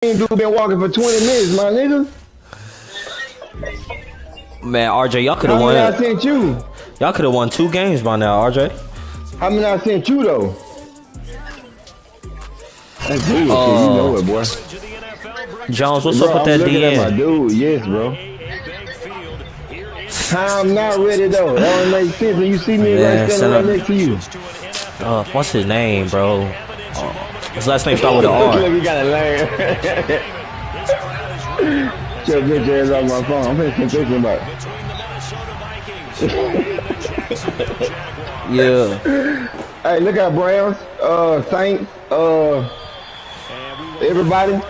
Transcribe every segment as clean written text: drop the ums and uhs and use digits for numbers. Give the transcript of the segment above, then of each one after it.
Dude been walking for 20 minutes, my nigga. Man, RJ, y'all could How have many I won. sent you? Y'all could have won 2 games by now, RJ. How many I sent you though? That's bullshit, you know it, boy. Jones, what's up Bro, with I'm that looking at my DN? dude. Yes, bro. I'm not ready though. That don't make sense when you see me right Man, standing send right up. next to you. What's his name, bro? His last name start with an Look, R. you gotta learn. Your bitch ass off my phone. I'm finna send thinking about Yeah. Hey, look at Browns, Saints, everybody.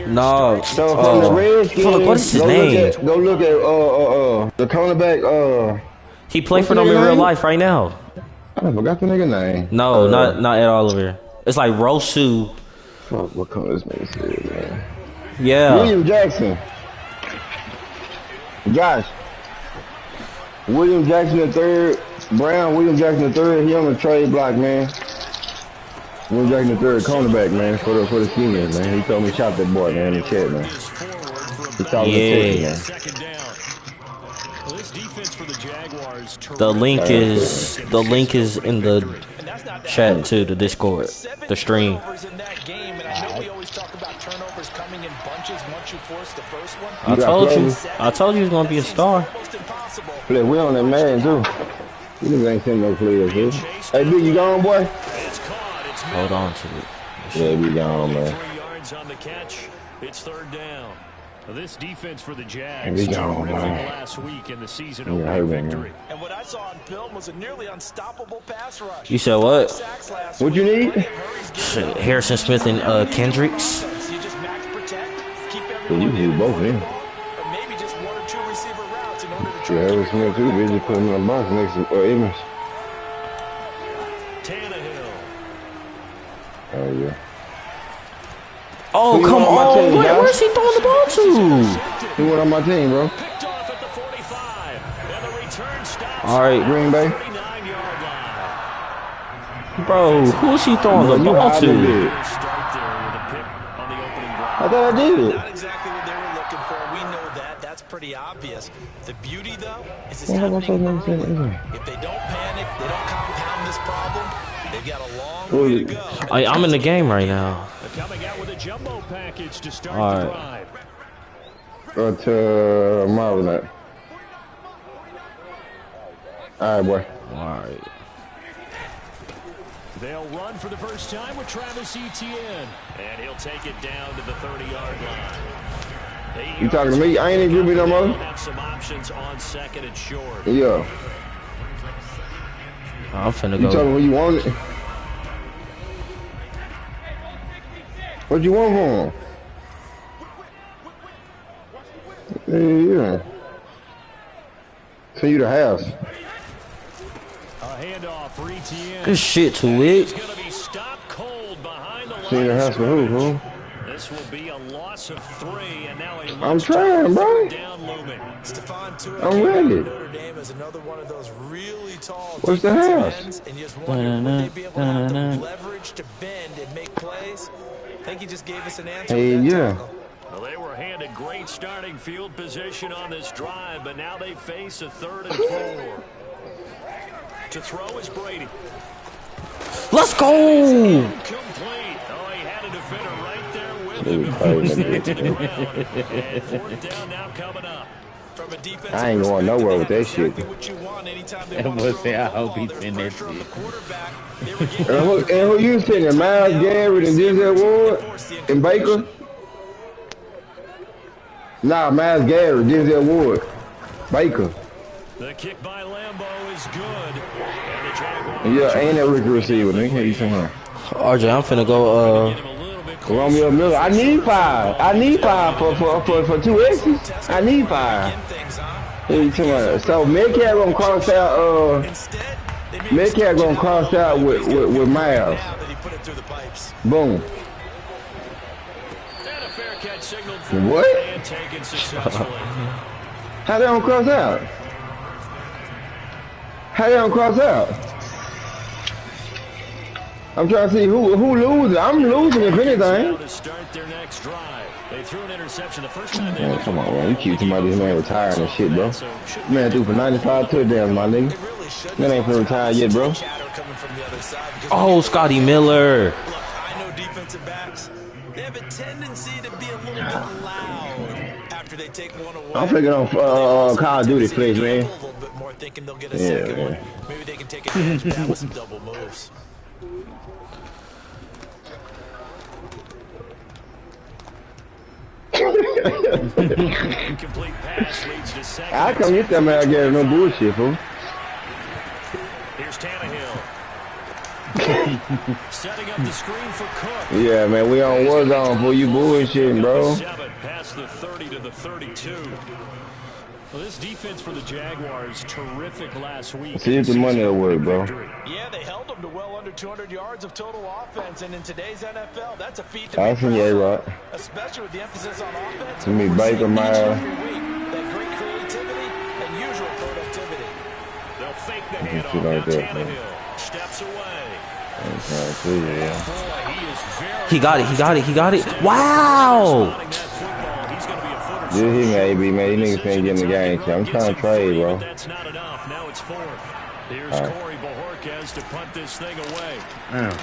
No. So from the Fuck, what Redskins, is his name? go look at the cornerback. He played What's the for them nigga in real name? life right now. I forgot the nigga name. No, not Ed Oliver. It's like Rosu. Fuck, what color this nigga said, man? Yeah. William Jackson. Josh. William Jackson the third. Brown. William Jackson the third. He on the trade block, man. William Jackson the third, cornerback, man, for the seniors, man. He told me shot that boy, man, in the chat, man. He told me to text, man. The link is in the chat to the Discord, the stream. I told you he's gonna be a star. Play, we on that man too. You niggas ain't sending no players, dude. Hey, Big, you gone, boy? Hold on to it. Yeah, we gone, man. It's third down. This defense for the Hey, Jags we gone, man. last week in the season Yeah, opening victory. And what I saw on film was a nearly unstoppable pass rush. You said what? What you need? Shit, Harrison Smith and Kendricks. You just max protect, keep So you need both of them. or maybe just one or two receiver routes in order to Yeah, try Harris Smith too. They just put him in the box next to Amos. Tannehill. Oh, yeah. Oh, Who come on my on. team, dog? Where's he throwing the ball to? He went on my team, bro. Picked off at the 45. And the return stops All right, Green Bay. 39-yard line. bro. Who's he throwing Bro, the you ball hiding to? it. Strike there with a pick on the opening drive. I thought I did. not exactly what they were looking for. We know that. That's pretty obvious. The beauty, though, is it's What am I happening supposed to say? early. If they don't panic, they don't compound this problem, they've got a long Who way is to it? go. I'm in the game right now. Coming out with a jumbo package to start All the right. drive. To Marvin. All right, boy. All right. They'll run for the first time with Travis Etienne. And he'll take it down to the 30-yard line. You talking to me? I ain't in group no more. Have some options on second and short. Yeah. I'm finna You talking go. who you want it? What you want for him? Yeah. Send you the house. A handoff for Etienne. Good shit to He's it. going to be stopped cold behind the Send you the house for who? This will be a loss of 3, and now a I'm trying, bro. down looming. Stephon Tuitt I'm ready. Notre Dame is another one of those really tall What's the defensive house? ends, and you just wonder, would they be able to have the leverage to bend and make plays? I think he just gave us an answer. Hey, with that yeah. tackle. Well, they were handed great starting field position on this drive, but now they face a 3rd and 4. To throw is Brady. Let's go. Complete. Oh, he had a defender right there with him. And 4th down now coming up. From a defensive I ain't going nowhere with that perspective, shit. what you want anytime they And want to we'll throw say, the I ball. hope he's There's in that pressure on the shit. quarterback. They were getting And who you sending? Miles Garrett and Denzel Ward and Baker? Nah, Miles Garrett, Denzel Ward, Baker. The kick by Lambeau is good. And the Jaguars Yeah, ain't that rookie receiver. Nigga, you saying? RJ, I'm finna go. get him a little bit Romeo Miller. I need 5. I need 5 for 2 X's. I need 5. Yeah, you talking about? So Metcalf gonna cross out. Metcalf gonna cross out with Miles. Boom. and a fair catch signaled for What? and taken successfully. How they don't cross out? How they don't cross out? I'm trying to see who loses. I'm losing if anything. To start their next drive. They threw an interception the first time they Man, come on, man. You keep talking about this man retiring and shit, bro. Man threw for 95 touchdowns, my nigga. That ain't finna retire yet, bro. Oh, Scotty Miller. Look, I know defensive backs. They have a tendency to be a little bit loud after they take one away. I'm flicking on Call of Duty flicks, man. A little bit more thinking they'll get a Yeah, second man. one. Maybe they can take advantage of that with some double moves. Incomplete pass leads to second. How come you tell me I gave no bullshit, fool? Here's Tannehill. Setting up the screen for Cook. Yeah, man, we on war zone, fool. You bullshitting, bro. 7 past the 30 to the 32. Well, this defense for the Jaguars, terrific last week. See if the money will work, bro. Yeah, they held them to well under 200 yards of total offense, and in today's NFL, that's a feat to I be see proud you, of, right. especially with the emphasis on offense. Give me We're Baker, seeing each Myers. and every week that great creativity and usual productivity. They'll fake the handoff. Shit Now like that, Tannehill steps away. I'm trying to see you, yeah. Boy, he is very He got it. He got it. He got it. Wow. spotting that football. He's going to be a footer. Just hit me, AB, man. These niggas ain't getting the game. I'm trying to trade, bro. But that's not enough. Now it's 4th. Here's All right. Corey Bajorquez to punt this thing away. Damn.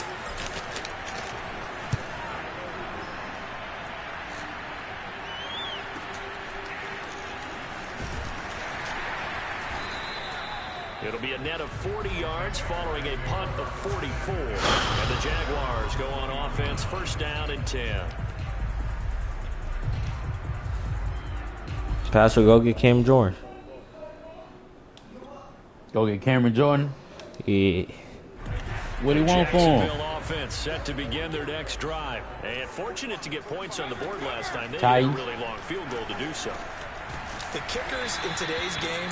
It'll be a net of 40 yards following a punt of 44. And the Jaguars go on offense, first down and 10. Pastor, go get Cam Jordan. Go get Cameron Jordan. Yeah. What do you want for him? Jacksonville offense set to begin their next drive. And fortunate to get points on the board last time. They had a Titans. really long field goal to do so. The kickers in today's game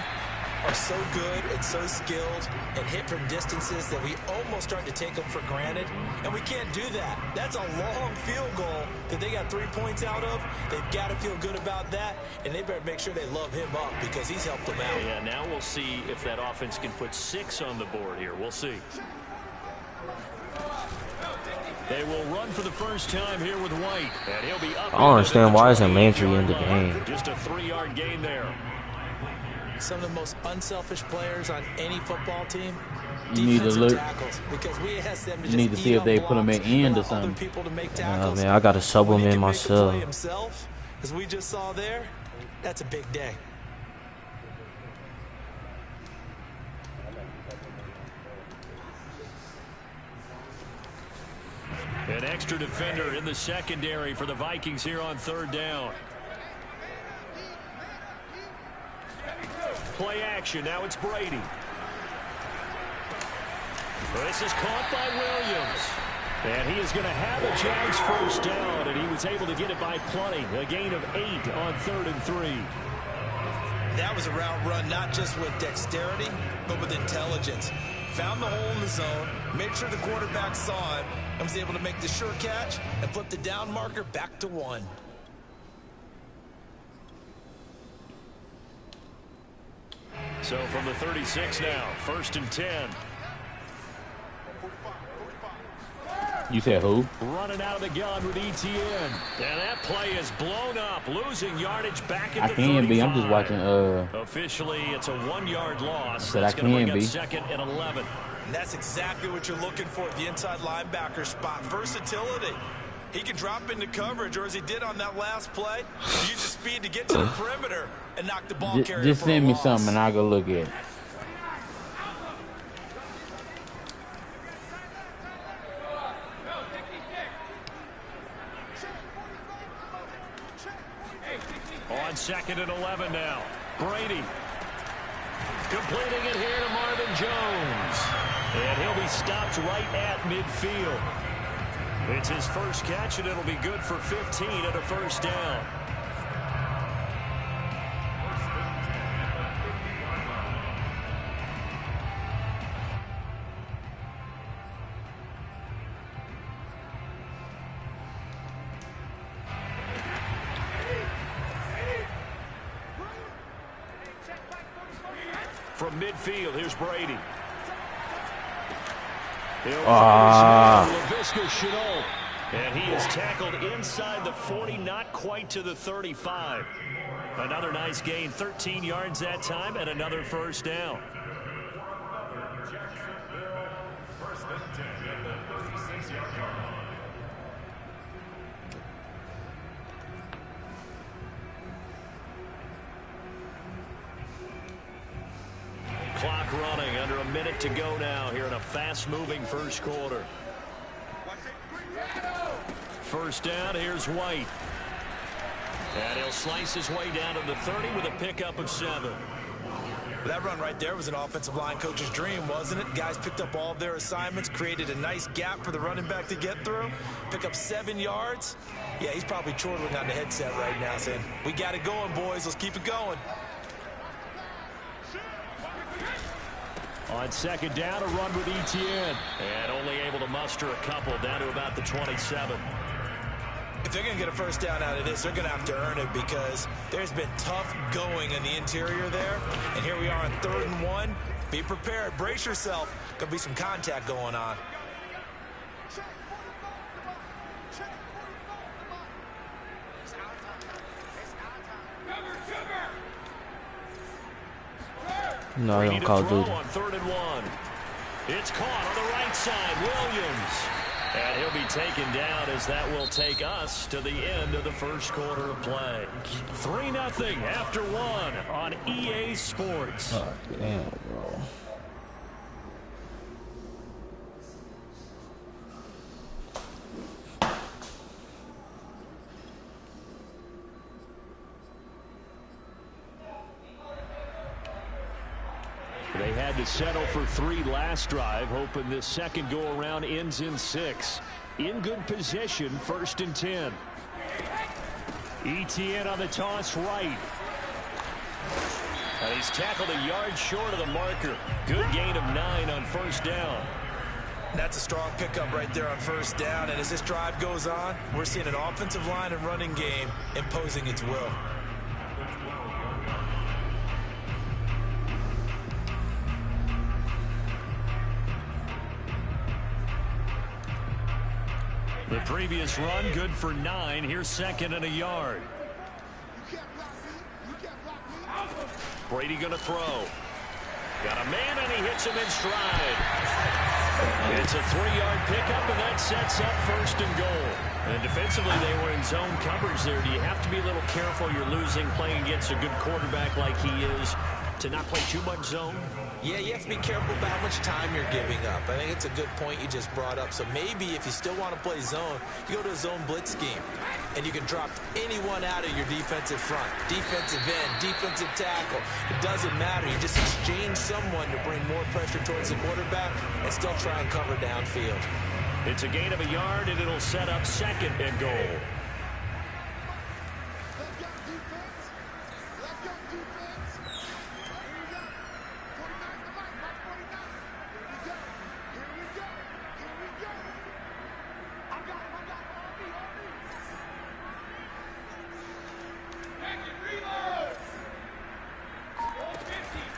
are so good and so skilled and hit from distances that we almost start to take them for granted, and we can't do that. That's a long field goal that they got 3 points out of. They've got to feel good about that, and they better make sure they love him up because he's helped them out. Yeah, now we'll see if that offense can put 6 on the board here. We'll see. They will run for the first time here with White, and he'll be up. I don't understand why isn't Landry in the game. Just a 3-yard gain there. Some of the most unselfish players on any football team. You need to look. Tackles, because we ask them to You need to see if they put him at end or something. Nah, man, I gotta sub him in myself. Himself, as we just saw there, that's a big day. An extra defender in the secondary for the Vikings here on 3rd down. Play action. Now it's Brady. This is caught by Williams. And he is going to have a Jags first down, and he was able to get it by plenty. A gain of 8 on 3rd and 3. That was a route run not just with dexterity, but with intelligence. Found the hole in the zone, made sure the quarterback saw it, and was able to make the sure catch and flip the down marker back to 1. So from the 36 now, 1st and 10. You said who? Running out of the gun with ETN. And that play is blown up, losing yardage back at I the can 35. be. I'm just watching. Officially, it's a 1-yard loss. Said That's I going to can bring be. up 2nd and 11. And that's exactly what you're looking for at the inside linebacker spot. Versatility. He can drop into coverage, or as he did on that last play, use his speed to get to the perimeter and knock the ball carrier Just for send a me loss. something and I'll go look at it. On 2nd and 11 now. Brady. Completing it here to Marvin Jones. And he'll be stopped right at midfield. It's his first catch, and it'll be good for 15 and a first down. From midfield, here's Brady. LaVisca Chenault. And he is tackled inside the 40, not quite to the 35. Another nice gain, 13 yards that time, and another first down. Clock running, under a minute to go now here in a fast-moving first quarter. First down, here's White. And he'll slice his way down to the 30 with a pickup of 7. That run right there was an offensive line coach's dream, wasn't it? Guys picked up all of their assignments, created a nice gap for the running back to get through, pick up 7 yards. Yeah, he's probably chortling on the headset right now saying, we got it going, boys. Let's keep it going. On second down, a run with Etienne. And only able to muster a couple down to about the 27. If they're going to get a first down out of this, they're going to have to earn it because there's been tough going in the interior there. And here we are on 3rd and 1. Be prepared. Brace yourself. Going to be some contact going on. No, they don't call duty. On 3rd and 1. It's caught on the right side. Williams. And he'll be taken down as that will take us to the end of the first quarter of play. 3-0 after 1 on EA Sports. Oh, damn, bro. They had to settle for 3 last drive, hoping this second go-around ends in 6. In good position, 1st and 10. Etienne on the toss right. And he's tackled a yard short of the marker. Good gain of 9 on 1st down. That's a strong pickup right there on 1st down. And as this drive goes on, we're seeing an offensive line and running game imposing its will. The previous run, good for 9. Here's 2nd and a yard. Brady going to throw. Got a man, and he hits him in stride. It's a 3-yard pickup, and that sets up 1st and goal. And defensively, they were in zone coverage there. Do you have to be a little careful? You're losing, playing against a good quarterback like he is, to not play too much zone? Yeah, you have to be careful about how much time you're giving up. I think it's a good point you just brought up. So maybe if you still want to play zone, you go to a zone blitz scheme. And you can drop anyone out of your defensive front. Defensive end, defensive tackle. It doesn't matter. You just exchange someone to bring more pressure towards the quarterback and still try and cover downfield. It's a gain of a yard, and it'll set up 2nd and goal.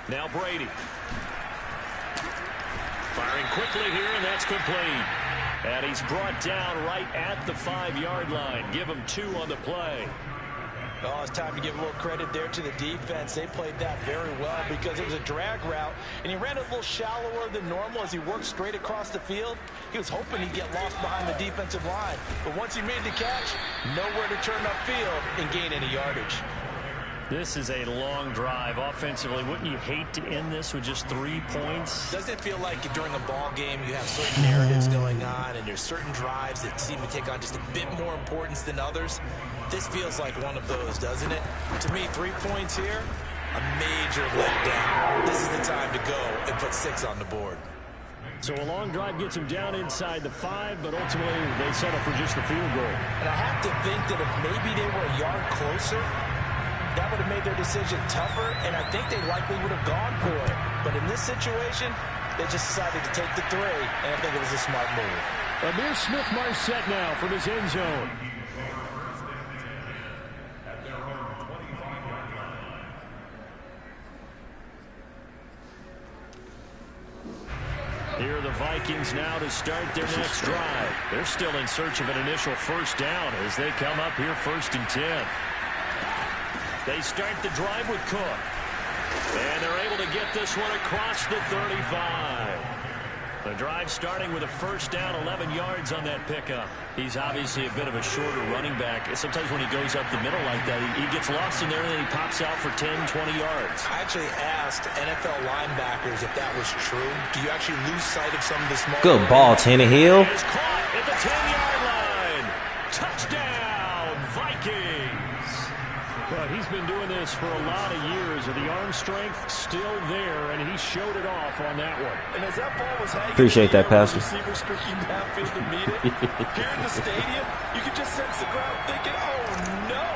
Now Brady. Firing quickly here, and that's complete. And he's brought down right at the 5-yard line. Give him 2 on the play. Oh, it's time to give a little credit there to the defense. They played that very well because it was a drag route, and he ran a little shallower than normal as he worked straight across the field. He was hoping he'd get lost behind the defensive line, but once he made the catch, nowhere to turn upfield and gain any yardage. This is a long drive offensively. Wouldn't you hate to end this with just 3 points? Doesn't it feel like during a ball game you have certain narratives going on and there's certain drives that seem to take on just a bit more importance than others? This feels like one of those, doesn't it? To me, 3 points here, a major letdown. This is the time to go and put 6 on the board. So a long drive gets him down inside the 5, but ultimately they settle for just the field goal. And I have to think that if maybe they were a yard closer, that would have made their decision tougher, and I think they likely would have gone for it. But in this situation, they just decided to take the 3, and I think it was a smart move. Amir Smith-Marset now from his end zone. Here are the the Vikings now to start their next drive. They're still in search of an initial first down as they come up here 1st and 10. They start the drive with Cook. And they're able to get this one across the 35. The drive starting with a first down, 11 yards on that pickup. He's obviously a bit of a shorter running back. Sometimes when he goes up the middle like that, he gets lost in there and then he pops out for 10, 20 yards. I actually asked NFL linebackers if that was true. Do you actually lose sight of some of the small... Good ball, Tannehill. Is caught at the 10-yard line. Touchdown, Vikings. But he's been doing this for a lot of years, and the arm strength still there, and he showed it off on that one. And as that ball was hanging, Appreciate that, Pastor. Receiver streaking downfield to meet it. Here in the stadium, you could just sense the crowd thinking, "Oh no!"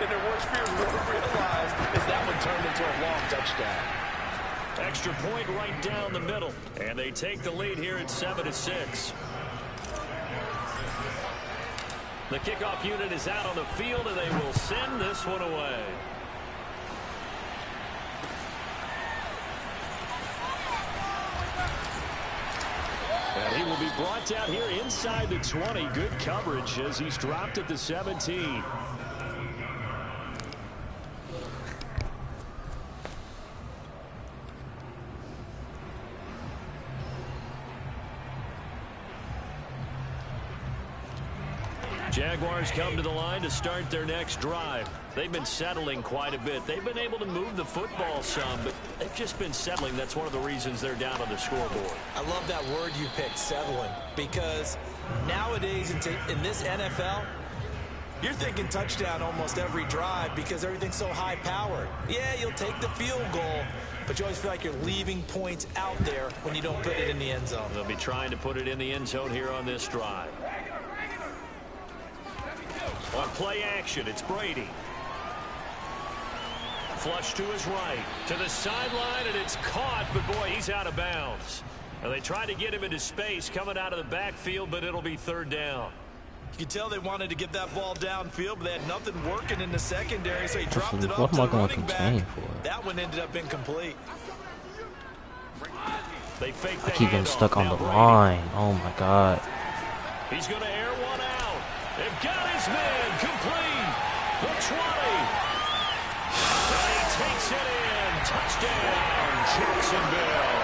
And their worst fears were realized as that one turned into a long touchdown. Extra point right down the middle, and they take the lead here at 7-6. The kickoff unit is out on the field, and they will send this one away. And he will be brought down here inside the 20. Good coverage as he's dropped at the 17. Jaguars come to the line to start their next drive. They've been settling quite a bit. They've been able to move the football some, but they've just been settling. That's one of the reasons they're down on the scoreboard. I love that word you picked, settling, because nowadays in this NFL, you're thinking touchdown almost every drive because everything's so high-powered. Yeah, you'll take the field goal, but you always feel like you're leaving points out there when you don't put it in the end zone. They'll be trying to put it in the end zone here on this drive. On play action, it's Brady. Flush to his right, to the sideline, and it's caught, but boy, he's out of bounds. And they tried to get him into space coming out of the backfield, but it'll be 3rd down. You could tell they wanted to get that ball downfield, but they had nothing working in the secondary, so he dropped it What off to am I the going running to back. contain for? That one ended up incomplete. They fake I the keep getting handoff. stuck on Now the Brady. line. Oh my God. He's going to air one out. They've got his man complete. The 20. And he takes it in. Touchdown, Jacksonville.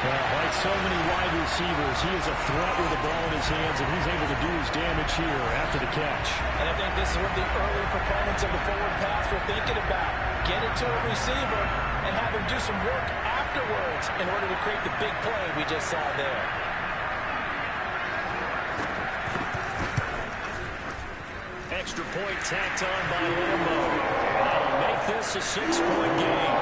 Like so many wide receivers, he is a threat with the ball in his hands, and he's able to do his damage here after the catch. And I think this is what the early proponents of the forward pass were thinking about. Get it to a receiver and have him do some work afterwards in order to create the big play we just saw there. Extra point tacked on by Lambo. That'll make this a 6-point game.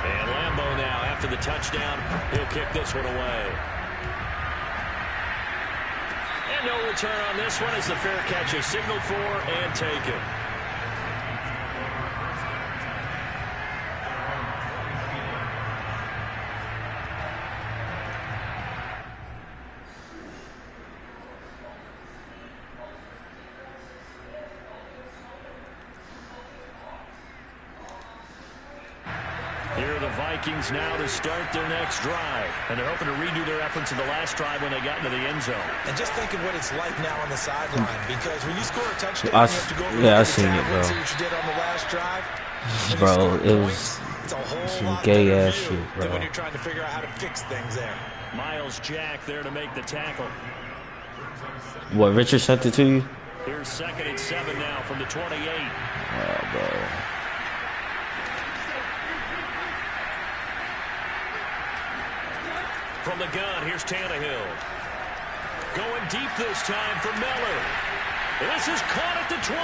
And Lambo now, after the touchdown, he'll kick this one away. And no return on this one as the fair catch is signaled for and taken. Vikings now to start their next drive. And they're hoping to redo their efforts in the last drive when they got into the end zone. And just think of what it's like now on the sideline, because when you score a touchdown, you have to go over I to seen the it, bro. see what you did on the last drive. When you Bro, score it was points, it's a whole some lot gay better ass view shit, than bro. when you're trying to figure out how to fix things there. Miles Jack there to make the tackle. What, Richard sent it to you? Here's 2nd and 7 now from the 28. Oh, bro. From the gun, here's Tannehill. Going deep this time for Miller. This is caught at the 20.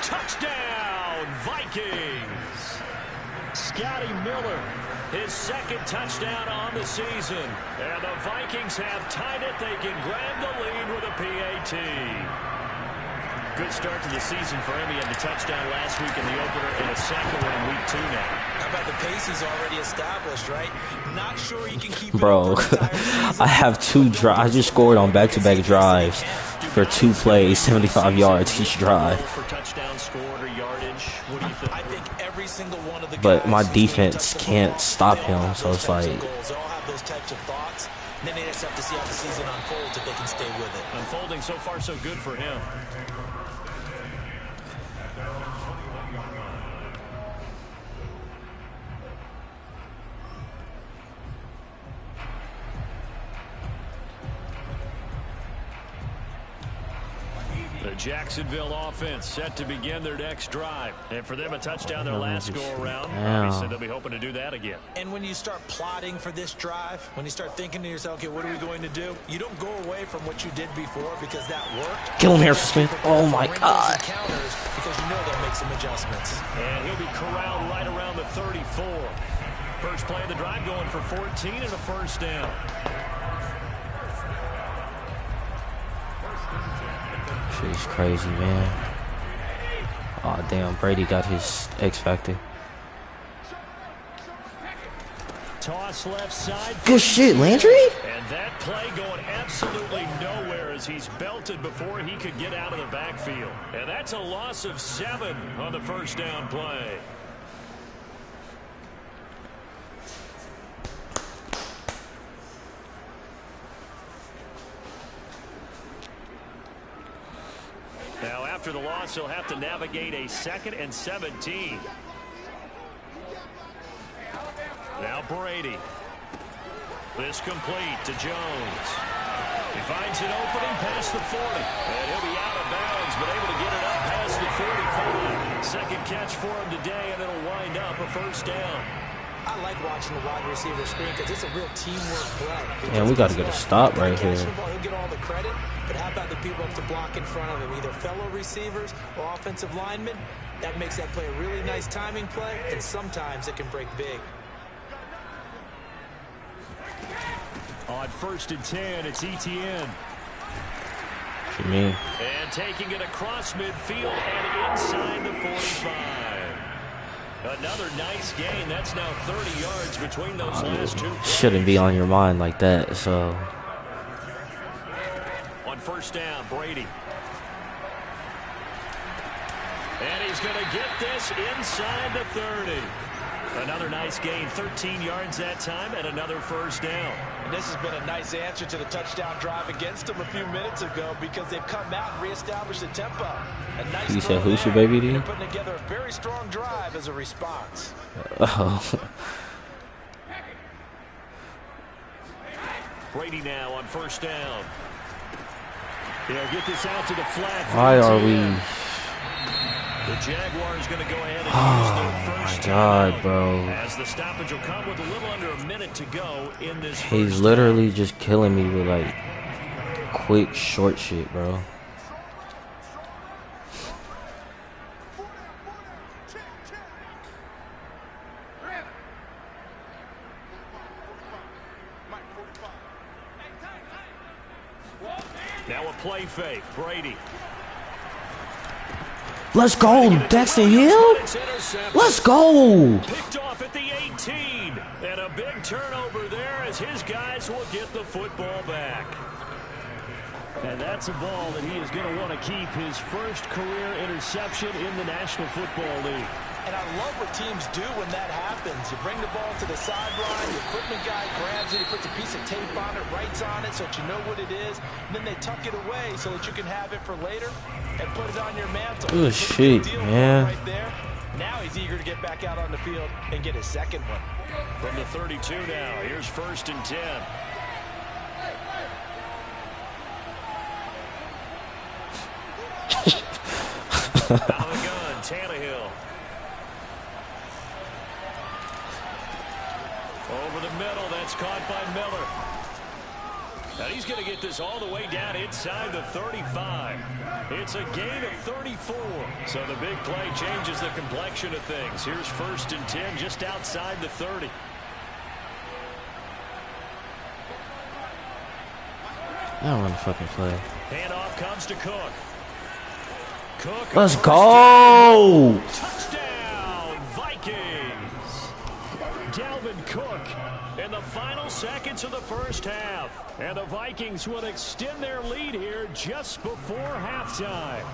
Touchdown, Vikings. Scotty Miller, his 2nd touchdown on the season. And the Vikings have tied it. They can grab the lead with a PAT. Good start to the season for him. He had the touchdown last week in the opener and a second one in week 2 now. How about the pace he's already established, right? Not sure he can keep Bro, it up for the entire season. I have 2 drives. I just scored on back-to-back drives for 2 plays, 75 yards each drive. For touchdown scored or yardage, what do you think? but my defense can't stop him. So it's like, they all have those types of thoughts. And then they just have to see how the season unfolds if they can stay with it. Unfolding so far so good for him. The Jacksonville offense set to begin their next drive. And for them, a touchdown their last go-around. Obviously, they'll be hoping to do that again. And when you start plotting for this drive, when you start thinking to yourself, okay, what are we going to do? You don't go away from what you did before because that worked. Kill him, Harrison Smith. Oh, my God. Because you know they'll make some adjustments. And he'll be corralled right around the 34. First play of the drive going for 14 and a first down. Shit's crazy, man. Oh, damn. Brady got his X Factor. Toss left side. Good shit, Landry. And that play going absolutely nowhere as he's belted before he could get out of the backfield. And that's a loss of 7 on the first down play. Now, after the loss, he'll have to navigate a 2nd and 17. Now Brady. This complete to Jones. He finds an opening past the 40. And he'll be out of bounds, but able to get it up past the 45. Second catch for him today, and it'll wind up a first down. I like watching the wide receiver screen because it's a real teamwork play. Yeah, we got to get a stop right here. He'll get all the credit, but how about the people up to block in front of him, either fellow receivers or offensive linemen? That makes that play a really nice timing play, and sometimes it can break big. On 1st and 10, it's ETN. What you mean? And taking it across midfield and inside the 45. Another nice gain. That's now 30 yards between those last two plays. Shouldn't be on your mind like that, so. On first down, Brady. And he's going to get this inside the 30. Another nice gain, 13 yards that time, and another first down. And this has been a nice answer to the touchdown drive against them a few minutes ago because they've come out and reestablished the tempo. A nice You said who's there. your baby, dude? They're putting together a very strong drive as a response. Oh. Brady now on first down. He'll get this out to the flat. Why are we? The Jaguars going to go ahead and Oh use their first my God, timeout, bro. as the stoppage will come with a little under a minute to go in this He's first literally down. just killing me with like quick short shit, bro. Now a play fake. Brady. Let's go, Dexter Hill. Let's go. Picked off at the 18. And a big turnover there as his guys will get the football back. And that's a ball that he is going to want to keep, his first career interception in the National Football League. And I love what teams do when that happens. You bring the ball to the sideline, your equipment guy grabs it, he puts a piece of tape on it, writes on it so that you know what it is, and then they tuck it away so that you can have it for later and put it on your mantle. Good shit, man. Right there. Now he's eager to get back out on the field and get his second one. From the 32 now, here's 1st and 10. Out of the gun, Tannehill. Over the middle, that's caught by Miller. And he's going to get this all the way down inside the 35. It's a gain of 34. So the big play changes the complexion of things. Here's 1st and 10 just outside the 30. I don't want to fucking play. Handoff comes to Cook. Cook. Let's go. Touchdown, Vikings. Dalvin Cook in the final seconds of the first half. And the Vikings will extend their lead here just before halftime.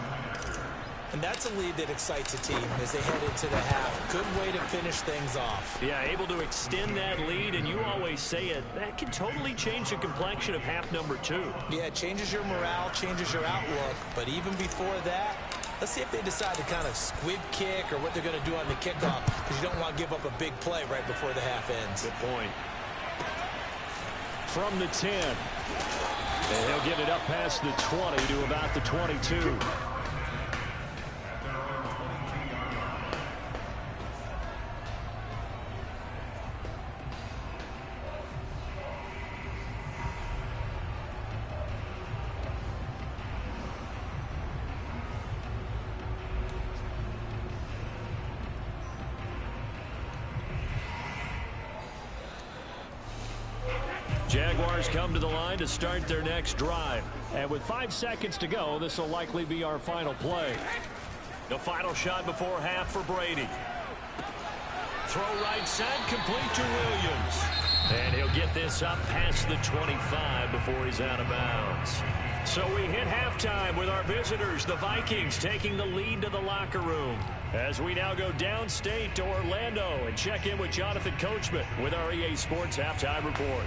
And that's a lead that excites a team as they head into the half. Good way to finish things off. Yeah, able to extend that lead, and you always say it, that can totally change the complexion of half number 2. Yeah, it changes your morale, changes your outlook. But even before that, let's see if they decide to kind of squib kick or what they're going to do on the kickoff, because you don't want to give up a big play right before the half ends. Good point. From the 10. And he'll get it up past the 20 to about the 22. Jaguars come to the line to start their next drive. And with 5 seconds to go, this will likely be our final play. The final shot before half for Brady. Throw right side, complete to Williams. And he'll get this up past the 25 before he's out of bounds. So we hit halftime with our visitors, the Vikings, taking the lead to the locker room. As we now go downstate to Orlando and check in with Jonathan Coachman with our EA Sports Halftime Report.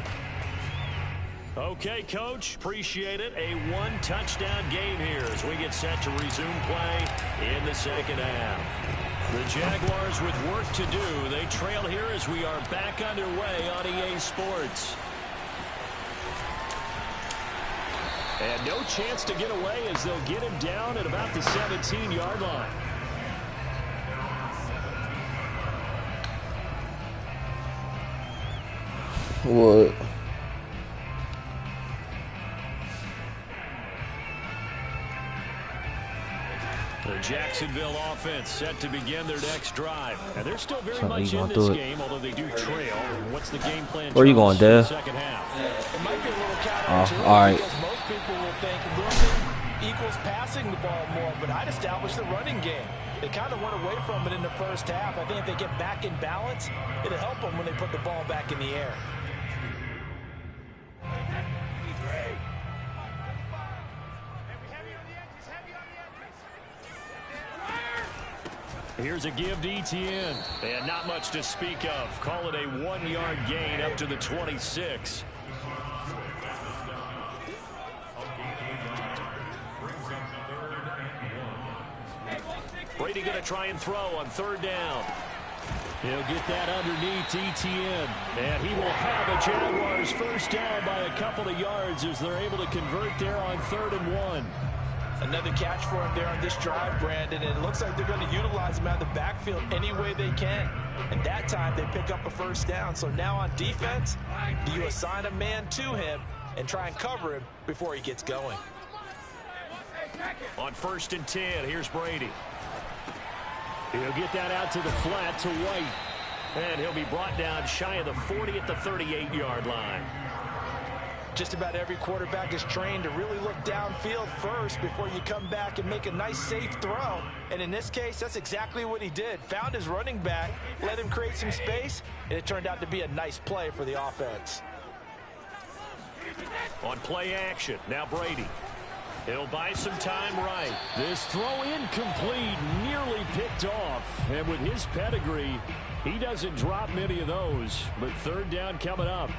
Okay, Coach, appreciate it. A one-touchdown game here as we get set to resume play in the second half. The Jaguars with work to do. They trail here as we are back underway on EA Sports. And no chance to get away as they'll get him down at about the 17-yard line. What? The Jacksonville offense set to begin their next drive. And they're still very So much you in gonna this do it? game, although they do trail. What's the game plan? Where you going, for the Dev? second half? It might be a little counterintuitive all right. because most people will think losing equals passing the ball more, but I'd establish the running game. They kind of went away from it in the first half. I think if they get back in balance, it'll help them when they put the ball back in the air. Here's a give to Etienne. And not much to speak of. Call it a 1-yard gain up to the 26. Brady going to try and throw on third down. He'll get that underneath Etienne. And he will have a Jaguars first down by a couple of yards as they're able to convert there on 3rd and 1. Another catch for him there on this drive, Brandon, and it looks like they're going to utilize him out of the backfield any way they can. And that time they pick up a first down. So now on defense, do you assign a man to him and try and cover him before he gets going? On 1st and 10, here's Brady. He'll get that out to the flat to White. And he'll be brought down shy of the 40 at the 38-yard line. Just about every quarterback is trained to really look downfield first before you come back and make a nice, safe throw. And in this case, that's exactly what he did. Found his running back, let him create some space, and it turned out to be a nice play for the offense. On play action, now Brady. He'll buy some time right. This throw incomplete, nearly picked off. And with his pedigree, he doesn't drop many of those. But 3rd down coming up.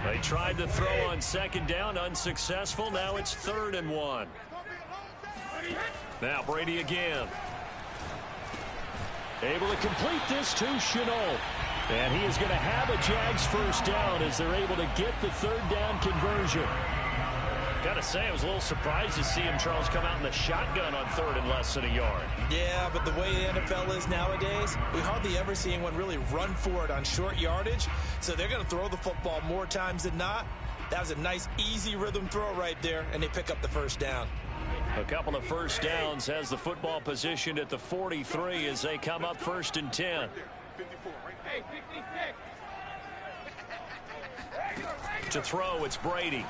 They tried to throw on 2nd down, unsuccessful. Now it's 3rd and 1. Now Brady again. Able to complete this to Chenault. And he is going to have a Jags first down as they're able to get the 3rd down conversion. Got to say, I was a little surprised to see him, Charles, come out in the shotgun on 3rd and less than a yard. Yeah, but the way the NFL is nowadays, we hardly ever see anyone really run for it on short yardage. So they're going to throw the football more times than not. That was a nice, easy rhythm throw right there, and they pick up the first down. A couple of first downs has the football positioned at the 43 as they come up 1st and 10. To throw, it's Brady.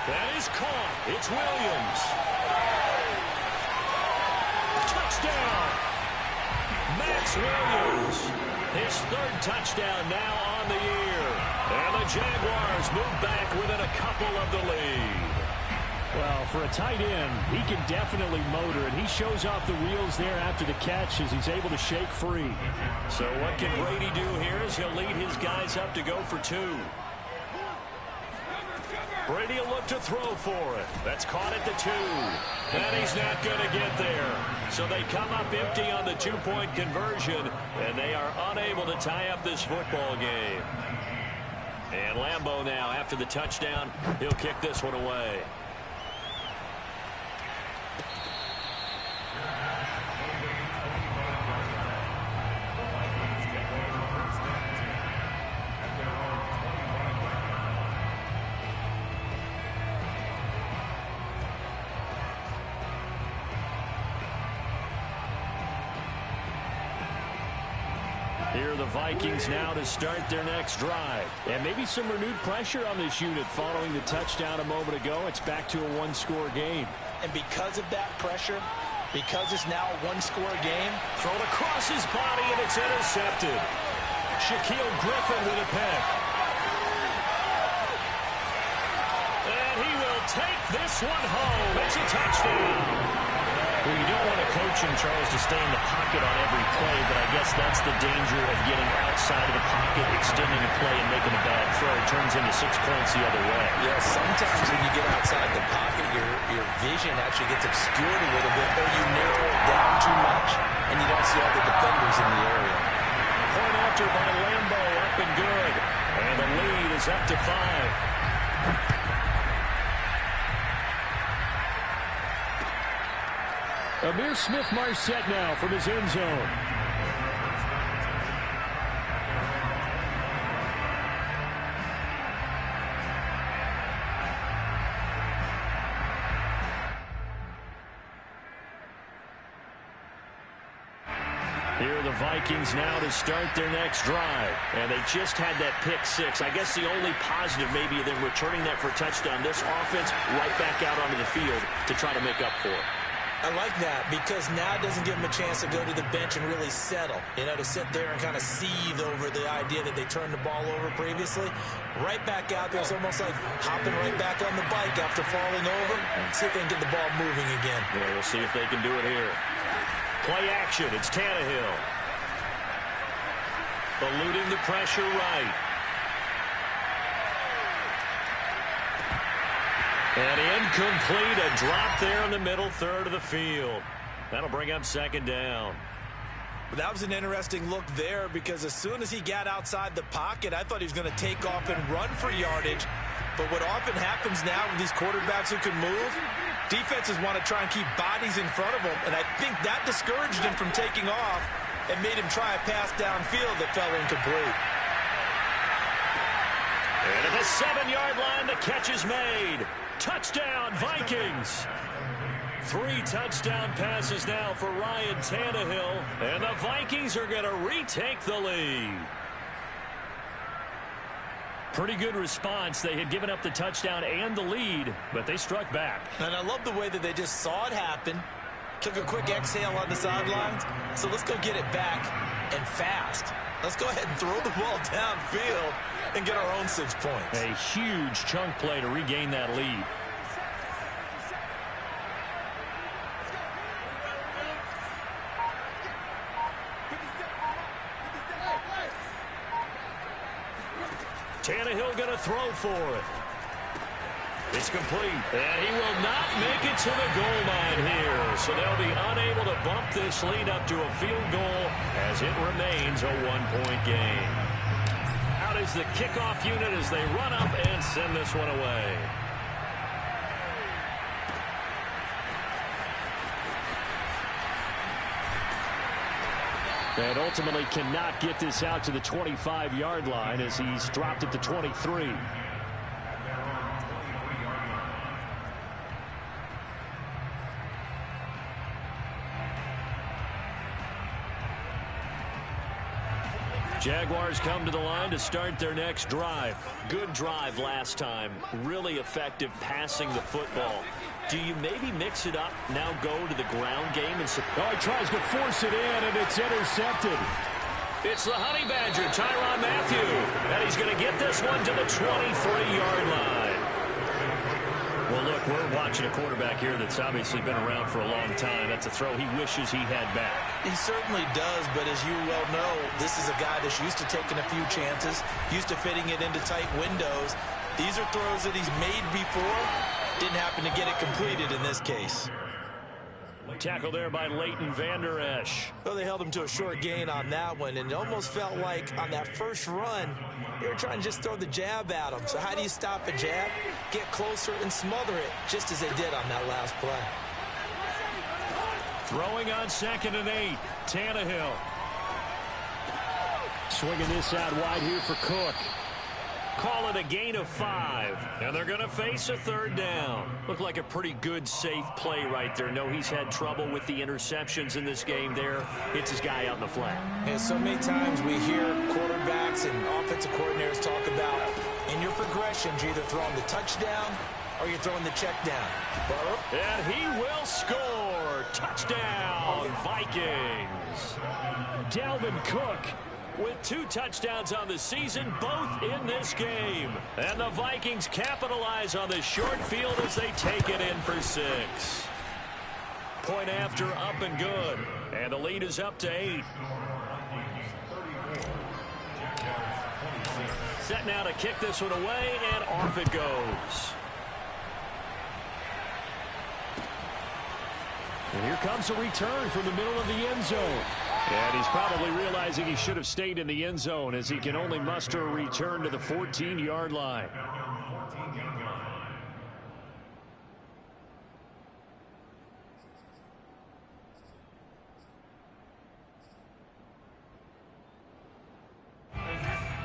That is caught. It's Williams. Touchdown. Max Williams. His third touchdown now on the year. And the Jaguars move back within a couple of the lead. Well, for a tight end, he can definitely motor it. He shows off the wheels there after the catch as he's able to shake free. So what can Brady do here as he'll lead his guys up to go for 2. Brady will look to throw for it. That's caught at the 2. And he's not going to get there. So they come up empty on the 2-point conversion, and they are unable to tie up this football game. And Lambeau now, after the touchdown, he'll kick this one away. Here are the Vikings now to start their next drive. And maybe some renewed pressure on this unit following the touchdown a moment ago. It's back to a one-score game. And because of that pressure, because it's now a one-score game, Thrown across his body, and it's intercepted. Shaquille Griffin with a pick. And he will take this one home. It's a touchdown. Well, you don't want a coach in Charles to stay in the pocket on every play, but I guess that's the danger of getting outside of the pocket, extending a play, and making a bad throw. It turns into 6 points the other way. yeah, sometimes when you get outside the pocket, your vision actually gets obscured a little bit, or you narrow it down too much, and you don't see all the defenders in the area. Point after by Lambeau, up and good. And the lead is up to 5. Amir Smith-Marset now from his end zone. Here are the Vikings now to start their next drive. And they just had that pick 6. I guess the only positive maybe of them returning that for a touchdown. This offense right back out onto the field to try to make up for it. I like that because now it doesn't give them a chance to go to the bench and really settle. You know, to sit there and kind of seethe over the idea that they turned the ball over previously. Right back out there. It's almost like hopping right back on the bike after falling over. See if they can get the ball moving again. Yeah, we'll see if they can do it here. Play action. It's Tannehill. Eluding the pressure right. And incomplete, a drop there in the middle third of the field. That'll bring up second down. That was an interesting look there because as soon as he got outside the pocket, I thought he was going to take off and run for yardage. But what often happens now with these quarterbacks who can move, defenses want to try and keep bodies in front of them. And I think that discouraged him from taking off and made him try a pass downfield that fell incomplete. And at the 7-yard line, the catch is made. Touchdown, Vikings. 3 touchdown passes now for Ryan Tannehill. And the Vikings are going to retake the lead. Pretty good response. They had given up the touchdown and the lead, but they struck back. And I love the way that they just saw it happen, took a quick exhale on the sidelines. So let's go get it back and fast. Let's go ahead and throw the ball downfield and get our own 6 points. A huge chunk play to regain that lead. Tannehill going to throw for it. It's complete. And he will not make it to the goal line here. So they'll be unable to bump this lead up to a field goal as it remains a 1-point game. Out is the kickoff unit as they run up and send this one away. And ultimately cannot get this out to the 25-yard line as he's dropped at the 23. Jaguars come to the line to start their next drive. Good drive last time. Really effective passing the football. Do you maybe mix it up, now go to the ground game and support? Oh, he tries to force it in, and it's intercepted. It's the Honey Badger, Tyrann Mathieu. And he's going to get this one to the 23-yard line. Well, look, we're watching a quarterback here that's obviously been around for a long time. That's a throw he wishes he had back. He certainly does, but as you well know, this is a guy that's used to taking a few chances, used to fitting it into tight windows. These are throws that he's made before. Didn't happen to get it completed in this case. Tackle there by Leighton Vander Esch. Well, they held him to a short gain on that one, and it almost felt like on that first run, they were trying to just throw the jab at him. So how do you stop a jab? Get closer and smother it, just as they did on that last play. Throwing on 2nd and 8, Tannehill. Swinging this out wide here for Cook. Call it a gain of 5, and they're going to face a 3rd down. Looked like a pretty good, safe play right there. No, he's had trouble with the interceptions in this game there. Hits his guy out in the flat. And so many times we hear quarterbacks and offensive coordinators talk about in your progressions, you're either throwing the touchdown or you're throwing the check down. And he will score. Touchdown, Vikings. Dalvin Cook with 2 touchdowns on the season, both in this game. And the Vikings capitalize on the short field as they take it in for 6. Point after, up and good. And the lead is up to 8. Set now to kick this one away, and off it goes. And here comes a return from the middle of the end zone. And he's probably realizing he should have stayed in the end zone as he can only muster a return to the 14-yard line.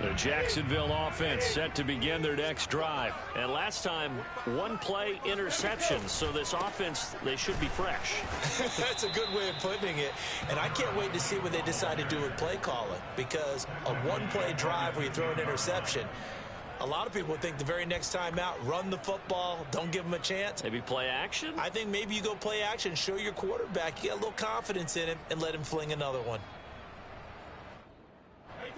The Jacksonville offense set to begin their next drive. And last time, 1-play interception. So this offense, they should be fresh. That's a good way of putting it. And I can't wait to see what they decide to do with play calling. Because a 1-play drive where you throw an interception, a lot of people think the very next time out, run the football, don't give them a chance. Maybe play action? I think maybe you go play action, show your quarterback, you get a little confidence in him, and let him fling another one.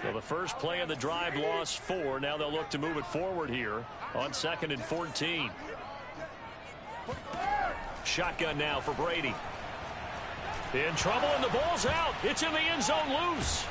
Well, the first play of the drive lost 4. Now they'll look to move it forward here on 2nd and 14. Shotgun now for Brady. In trouble, and the ball's out. It's in the end zone loose.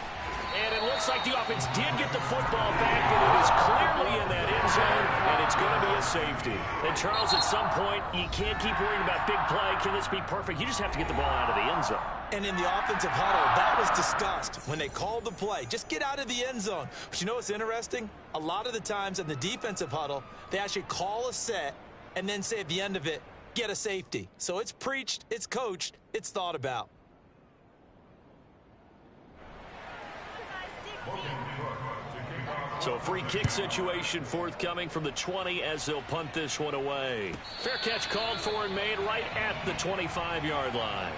And it looks like the offense did get the football back, but it is clearly in that end zone, and it's going to be a safety. And, Charles, at some point, you can't keep worrying about big play. Can this be perfect? You just have to get the ball out of the end zone. And in the offensive huddle, that was discussed when they called the play. Just get out of the end zone. But you know what's interesting? A lot of the times in the defensive huddle, they actually call a set and then say at the end of it, get a safety. So it's preached, it's coached, it's thought about. So a free kick situation forthcoming from the 20 as they'll punt this one away. Fair catch called for and made right at the 25-yard line.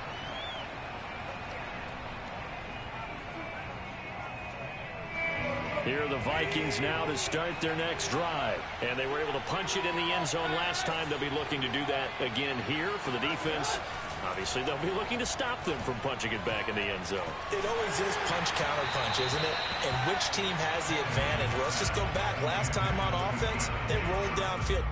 Here are the Vikings now to start their next drive. And they were able to punch it in the end zone last time. They'll be looking to do that again here for the defense. Obviously, they'll be looking to stop them from punching it back in the end zone. It always is punch-counter-punch, isn't it? And which team has the advantage? Well, let's just go back. Last time on offense, they rolled downfield.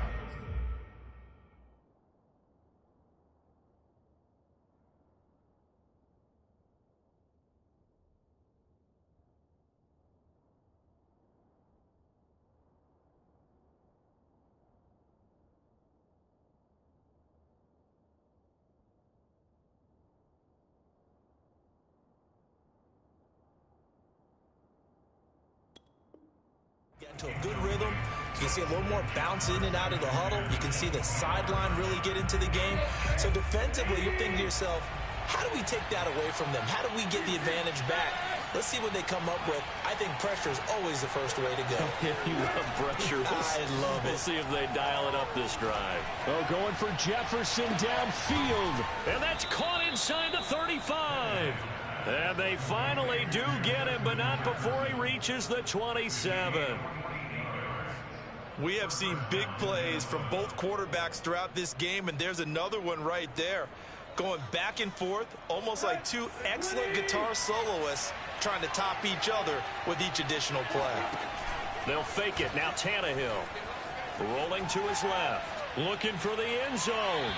Get into a good rhythm. You can see a little more bounce in and out of the huddle. You can see the sideline really get into the game. So defensively, you're thinking to yourself, how do we take that away from them? How do we get the advantage back? Let's see what they come up with. I think pressure is always the first way to go. You love pressure. I love it. We'll see if they dial it up this drive. Oh, going for Jefferson downfield. And that's caught inside the 35. And they finally do get him, but not before he reaches the 27. We have seen big plays from both quarterbacks throughout this game, and there's another one right there. going back and forth, almost like two excellent guitar soloists trying to top each other with each additional play. They'll fake it. Now Tannehill rolling to his left, looking for the end zone.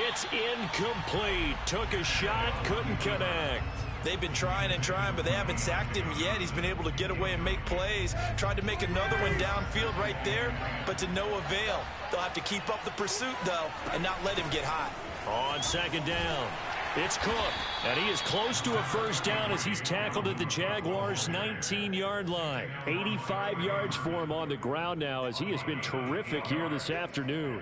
It's incomplete. Took a shot, couldn't connect. They've been trying and trying, but they haven't sacked him yet. He's been able to get away and make plays. Tried to make another one downfield right there, but to no avail. They'll have to keep up the pursuit, though, and not let him get hot. On second down, it's Cook, and he is close to a first down as he's tackled at the Jaguars' 19-yard line. 85 yards for him on the ground now as he has been terrific here this afternoon.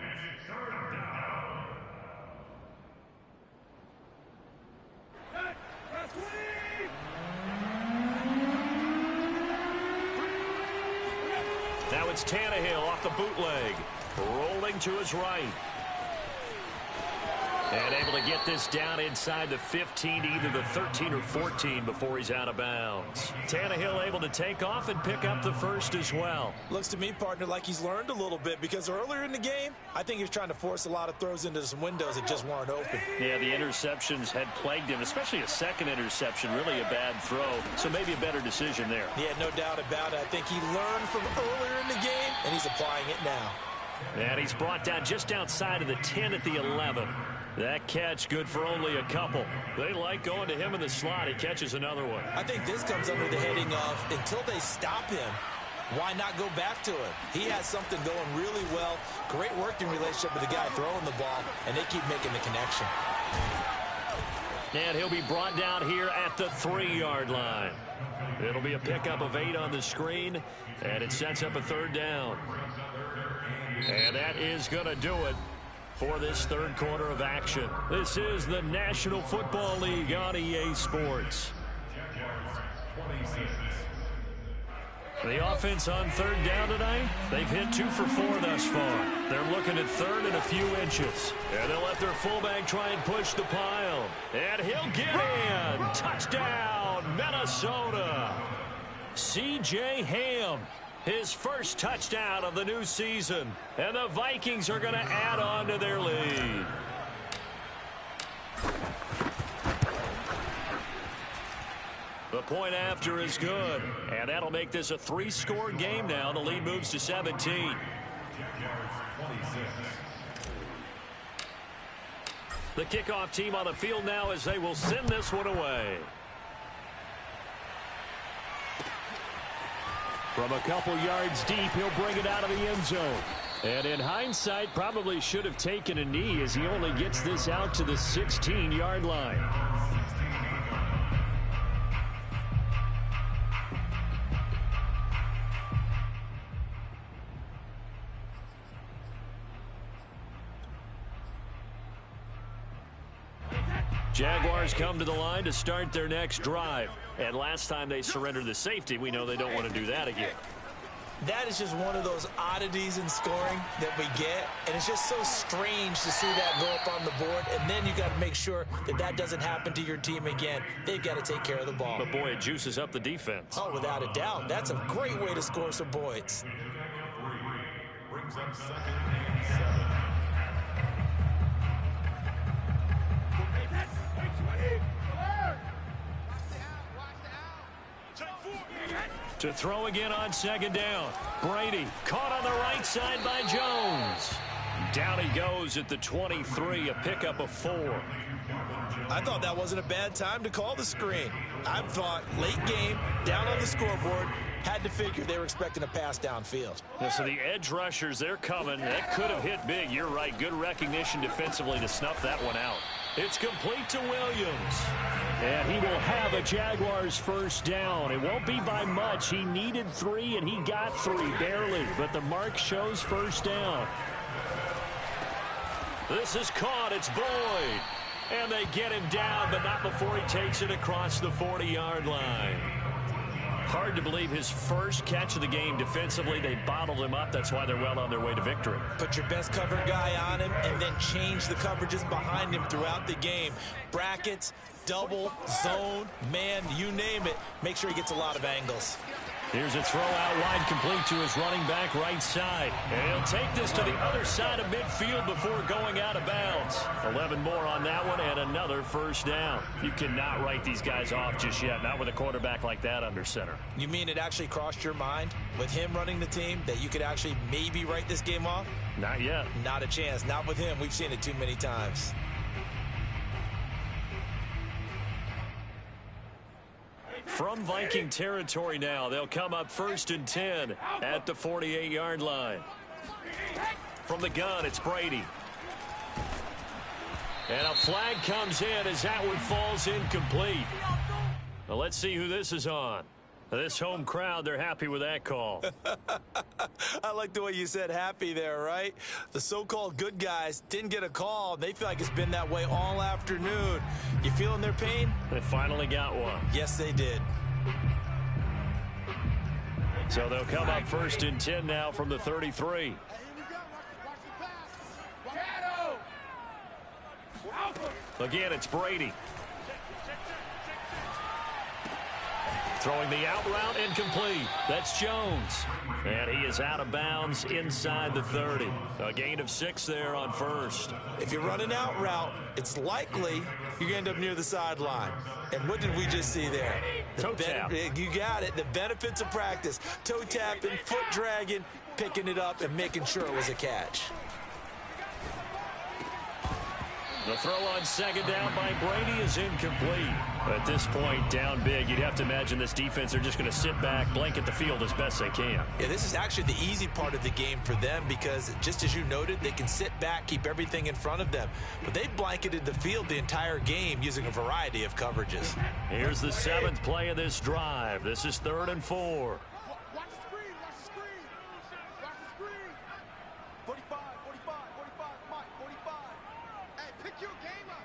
Now it's Tannehill off the bootleg, rolling to his right. And able to get this down inside the 15 to either the 13 or 14 before he's out of bounds. Tannehill able to take off and pick up the first as well. Looks to me, partner, like he's learned a little bit because earlier in the game, I think he was trying to force a lot of throws into some windows that just weren't open. Yeah, the interceptions had plagued him, especially a second interception, really a bad throw. So maybe a better decision there. Yeah, no doubt about it. I think he learned from earlier in the game, and he's applying it now. And he's brought down just outside of the 10 at the 11. That catch good for only a couple. They like going to him in the slot. He catches another one. I think this comes under the heading of until they stop him, why not go back to it? He has something going really well. Great working relationship with the guy throwing the ball, and they keep making the connection. And he'll be brought down here at the 3-yard line. It'll be a pickup of 8 on the screen, and it sets up a third down. And that is going to do it for this third quarter of action. This is the National Football League on EA Sports. The offense on third down tonight, they've hit 2 for 4 thus far. They're looking at third and a few inches. And they'll let their fullback try and push the pile. And he'll get in. Touchdown, Minnesota. C.J. Ham. His first touchdown of the new season. And the Vikings are going to add on to their lead. The point after is good. And that'll make this a 3-score game now. The lead moves to 17. The kickoff team on the field now as they will send this one away. From a couple yards deep, he'll bring it out of the end zone. And in hindsight, probably should have taken a knee as he only gets this out to the 16-yard line. Jaguars come to the line to start their next drive. And last time they surrendered the safety, we know they don't want to do that again. That is just one of those oddities in scoring that we get. And it's just so strange to see that go up on the board. And then you got to make sure that that doesn't happen to your team again. They've got to take care of the ball. But, boy, it juices up the defense. Oh, without a doubt. That's a great way to score some points. Brings up 2nd and 7. To throw again on second down. Brady caught on the right side by Jones. Down he goes at the 23, a pickup of 4. I thought that wasn't a bad time to call the screen. I thought late game, down on the scoreboard, had to figure they were expecting a pass downfield. Yeah, so the edge rushers, they're coming. That could have hit big. You're right. Good recognition defensively to snuff that one out. It's complete to Williams. And he will have a Jaguars first down. It won't be by much. He needed 3, and he got 3, barely. But the mark shows first down. This is caught. It's Boyd. And they get him down, but not before he takes it across the 40-yard line. Hard to believe his first catch of the game defensively. They bottled him up. That's why they're well on their way to victory. Put your best cover guy on him and then change the coverages behind him throughout the game. Brackets, double, zone, man, you name it. Make sure he gets a lot of angles. Here's a throw out wide, complete to his running back right side. And he'll take this to the other side of midfield before going out of bounds. 11 more on that one and another first down. You cannot write these guys off just yet, not with a quarterback like that under center. You mean it actually crossed your mind with him running the team that you could actually maybe write this game off? Not yet. Not a chance. Not with him. We've seen it too many times. From Viking territory now, they'll come up 1st and 10 at the 48-yard line. From the gun, it's Brady. And a flag comes in as that one falls incomplete. Well, let's see who this is on. This home crowd, they're happy with that call. I like the way you said happy there, right? The so-called good guys didn't get a call. They feel like it's been that way all afternoon. You feeling their pain? They finally got one. Yes, they did. So they'll come up 1st and 10 now from the 33. Again, it's Brady. Throwing the out route incomplete. That's Jones. And he is out of bounds inside the 30. A gain of 6 there on first. If you run an out route, it's likely you're going to end up near the sideline. And what did we just see there? Toe tap. You got it. The benefits of practice. Toe tapping, foot dragging, picking it up, and making sure it was a catch. The throw on 2nd down by Brady is incomplete. At this point, down big, you'd have to imagine this defense are just going to sit back, blanket the field as best they can. Yeah, this is actually the easy part of the game for them because, just as you noted, they can sit back, keep everything in front of them. But they've blanketed the field the entire game using a variety of coverages. Here's the 7th play of this drive. This is 3rd and 4. Watch the screen, watch the screen. Watch the screen. 45, 45, 45, Mike, 45. Hey, pick your game up.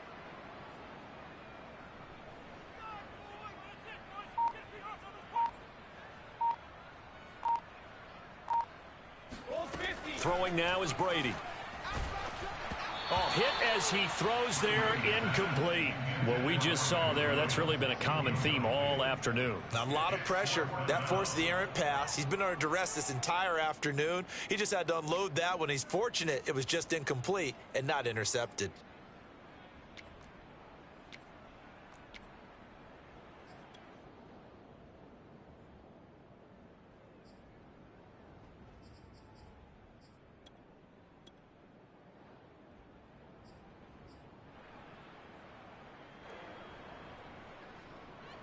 Throwing now is Brady. Oh, hit as he throws there, incomplete. What we just saw there, that's really been a common theme all afternoon. A lot of pressure. That forced the errant pass. He's been under duress this entire afternoon. He just had to unload that one. He's fortunate it was just incomplete and not intercepted.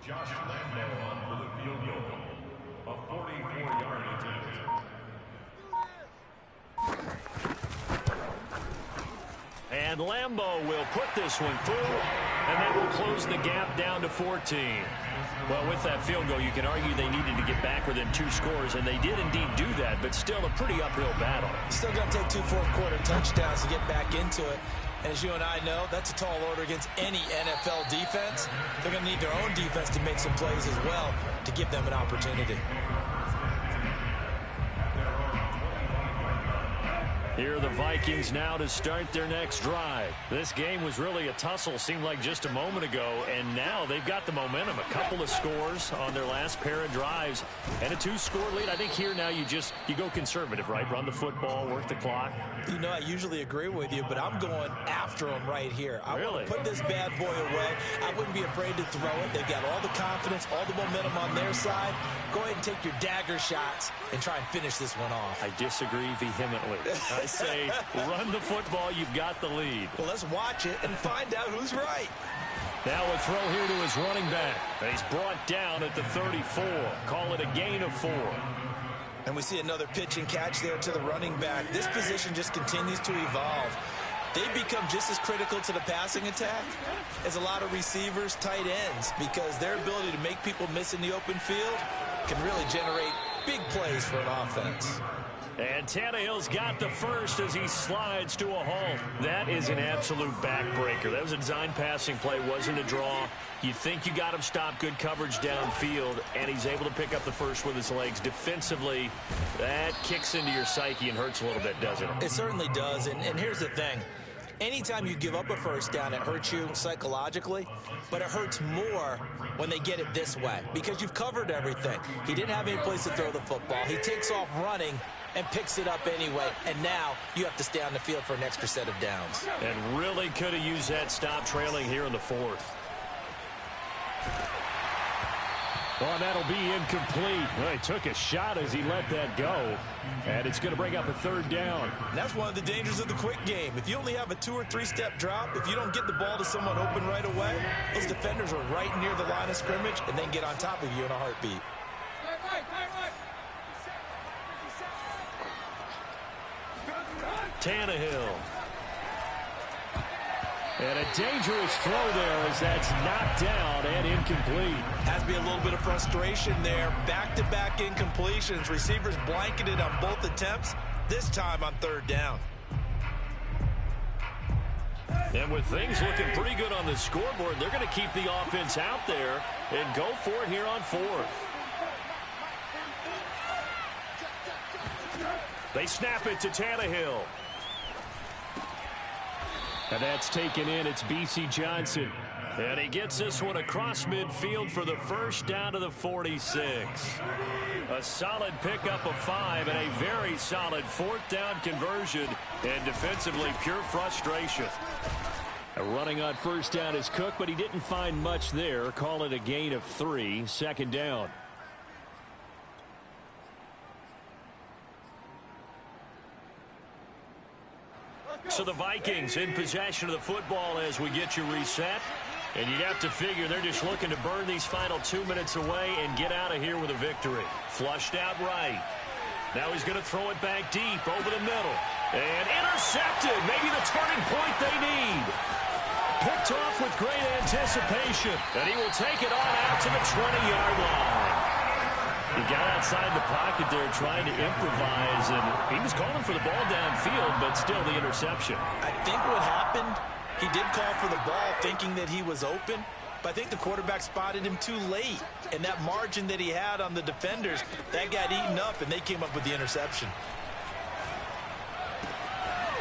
Josh Lambo on for the field goal. A 44-yard attempt. And Lambo will put this one through, and that will close the gap down to 14. Well, with that field goal, you can argue they needed to get back within 2 scores, and they did indeed do that, but still a pretty uphill battle. Still going to take 2 fourth-quarter touchdowns to get back into it. And as you and I know, that's a tall order against any NFL defense. They're going to need their own defense to make some plays as well to give them an opportunity. Here are the Vikings now to start their next drive. This game was really a tussle, seemed like just a moment ago, and now they've got the momentum. A couple of scores on their last pair of drives and a 2-score lead. I think here now you go conservative, right? Run the football, work the clock. You know, I usually agree with you, but I'm going after them right here. I Really? want to put this bad boy away. I wouldn't be afraid to throw it. They've got all the confidence, all the momentum on their side. Go ahead and take your dagger shots and try and finish this one off. I disagree vehemently. I say run the football, you've got the lead. Well, let's watch it and find out who's right. Now a throw here to his running back. And he's brought down at the 34. Call it a gain of 4. And we see another pitch and catch there to the running back. This position just continues to evolve. They become just as critical to the passing attack as a lot of receivers, tight ends, because their ability to make people miss in the open field can really generate big plays for an offense. And Tannehill's got the first as he slides to a halt. That is an absolute backbreaker. That was a design passing play, wasn't a draw. You think you got him stopped, good coverage downfield, and he's able to pick up the first with his legs. Defensively, that kicks into your psyche and hurts a little bit, doesn't it? It certainly does, and here's the thing. Anytime you give up a first down, it hurts you psychologically, but it hurts more when they get it this way because you've covered everything. He didn't have any place to throw the football. He takes off running and picks it up anyway, and now you have to stay on the field for an extra set of downs. And really could have used that stop trailing here in the fourth. Well, that'll be incomplete. Well, he took a shot as he let that go, and it's going to bring up a third down. And that's one of the dangers of the quick game. If you only have a 2- or 3-step drop, if you don't get the ball to someone open right away, those defenders are right near the line of scrimmage and then get on top of you in a heartbeat. Tannehill. And a dangerous throw there as that's knocked down and incomplete. Has to be a little bit of frustration there. Back-to-back incompletions. Receivers blanketed on both attempts, this time on third down. And with things looking pretty good on the scoreboard, they're going to keep the offense out there and go for it here on fourth. They snap it to Tannehill. And that's taken in. It's B.C. Johnson. And he gets this one across midfield for the first down to the 46. A solid pickup of 5 and a very solid fourth down conversion. And defensively, pure frustration. Running on first down is Cook, but he didn't find much there. Call it a gain of 3. Second down. So the Vikings in possession of the football as we get you reset. And you'd have to figure they're just looking to burn these final 2 minutes away and get out of here with a victory. Flushed out right. Now he's going to throw it back deep over the middle. And intercepted. Maybe the turning point they need. Picked off with great anticipation. And he will take it on out to the 20-yard line. He got outside the pocket there trying to improvise, and he was calling for the ball downfield, but still the interception. I think what happened, he did call for the ball thinking that he was open, but I think the quarterback spotted him too late. And that margin that he had on the defenders, that got eaten up, and they came up with the interception.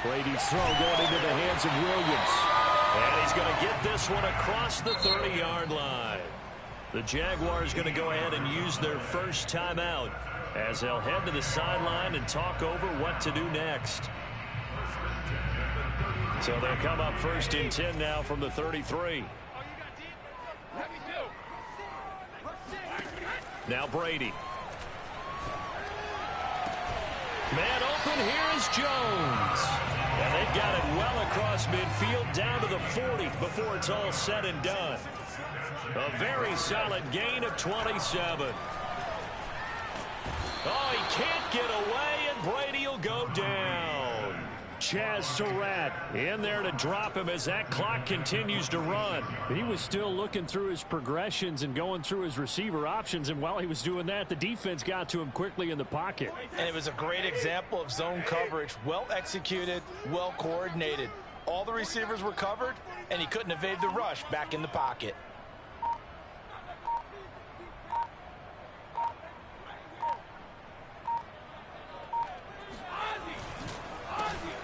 Brady's throw going into the hands of Williams. And he's going to get this one across the 30-yard line. The Jaguars going to go ahead and use their first timeout as they'll head to the sideline and talk over what to do next. So they'll come up first and 10 now from the 33. Now Brady. Man open, here is Jones. And they've got it well across midfield down to the 40 before it's all said and done. A very solid gain of 27. Oh, he can't get away, and Brady will go down. Chaz Surratt in there to drop him as that clock continues to run. He was still looking through his progressions and going through his receiver options, and while he was doing that, the defense got to him quickly in the pocket. And it was a great example of zone coverage. Well executed, well coordinated. All the receivers were covered, and he couldn't evade the rush back in the pocket.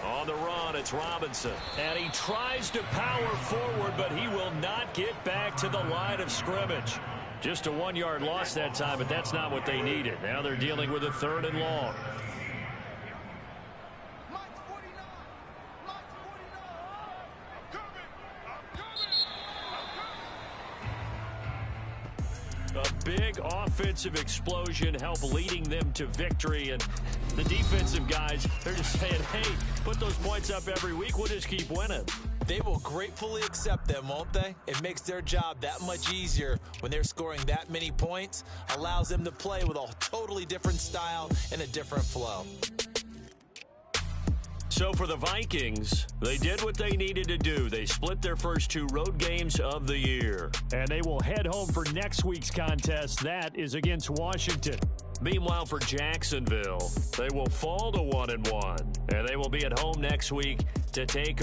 On the run, it's Robinson. And he tries to power forward, but he will not get back to the line of scrimmage. Just a 1-yard loss that time, but that's not what they needed. Now they're dealing with a 3rd and long. A big offensive explosion helped leading them to victory, and the defensive guys, they're just saying, hey, put those points up every week, we'll just keep winning. They will gratefully accept them, won't they? It makes their job that much easier when they're scoring that many points, allows them to play with a totally different style and a different flow. So for the Vikings, they did what they needed to do. They split their first 2 road games of the year. And they will head home for next week's contest. That is against Washington. Meanwhile, for Jacksonville, they will fall to 1-1, and they will be at home next week to take